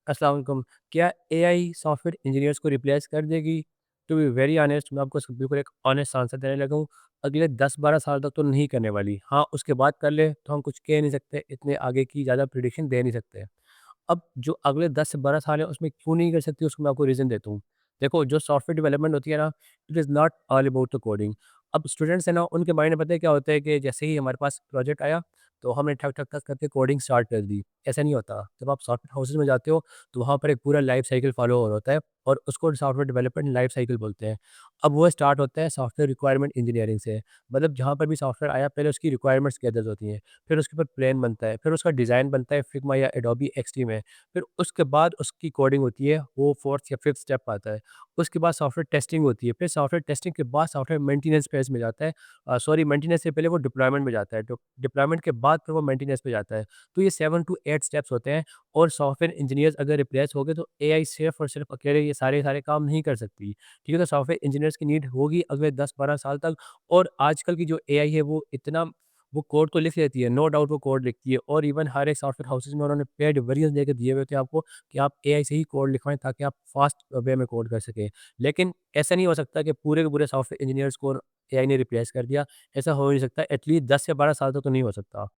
अस्सलाम वालेकुम। क्या एआई सॉफ्टवेयर इंजीनियर्स को रिप्लेस कर देगी? टू बी वेरी ऑनेस्ट मैं आपको बिल्कुल एक ऑनेस्ट आंसर देने लगा हूँ, अगले 10-12 साल तक तो नहीं करने वाली। हाँ, उसके बाद कर ले तो हम कुछ कह नहीं सकते, इतने आगे की ज़्यादा प्रेडिक्शन दे नहीं सकते। अब जो अगले 10 से 12 साल है उसमें क्यों नहीं कर सकती उसको मैं आपको रीज़न देता हूँ। देखो जो सॉफ्टवेयर डेवलपमेंट होती है ना, it is not all about the coding. अब स्टूडेंट्स हैं ना उनके माइंड में पता है क्या होता है कि जैसे ही हमारे पास प्रोजेक्ट आया तो हमने ठक, ठक, ठक करके कोडिंग स्टार्ट कर दी। ऐसा नहीं होता। जब आप सॉफ्टवेयर हाउसेज़ में जाते हो तो वहाँ पर एक पूरा लाइफ साइकिल फॉलो हो रहा होता है और उसको सॉफ्टवेयर डेवलपमेंट लाइफ साइकिल बोलते हैं। अब वो स्टार्ट होता है सॉफ्टवेयर रिक्वायरमेंट इंजीनियरिंग से। मतलब जहाँ पर भी सॉफ्टवेयर आया पहले उसकी रिक्वायरमेंट्स गैदर होती हैं, फिर उसके ऊपर प्लान बनता है, फिर उसका डिज़ाइन बनता है फिग्मा या एडोबी एक्सडी में। फिर उसके बाद उसकी कोडिंग होती है, वो 4th या 5th स्टेप आता है। उसके बाद सॉफ्टवेयर टेस्टिंग होती है, फिर सॉफ्टवेयर टेस्टिंग के बाद सॉफ्टवेयर मेंटेनेंस फेज़ में जाता है। सॉरी मेंटेनेंस से पहले वो डिप्लॉयमेंट में जाता है, तो डिप्लॉयमेंट के बाद फिर वो मेंटेनेंस पे जाता है। तो ये 7 टू 8 स्टेप्स होते हैं और सॉफ्टवेयर इंजीनियर्स अगर रिप्लेस हो गए तो एआई सिर्फ़ और सिर्फ़ अकेले ये सारे काम नहीं कर सकती। ठीक है? तो सॉफ्टवेयर इंजीनियर्स की नीड होगी अगले 10-12 साल तक और आजकल की जो एआई है वो कोड तो लिख लेती है, नो डाउट वो कोड लिखती है और इवन हर एक सॉफ्टवेयर हाउसेज़ में उन्होंने पेड वर्जन्स देके दिए हुए होते हैं आपको कि आप एआई से ही कोड लिखवाएँ ताकि आप फास्ट वे में कोड कर सकें। लेकिन ऐसा नहीं हो सकता कि पूरे के पूरे सॉफ्टवेयर इंजीनियर्स को एआई ने रिप्लेस कर दिया, ऐसा हो नहीं सकता एटलीस्ट 10 से 12 साल तक तो नहीं हो सकता।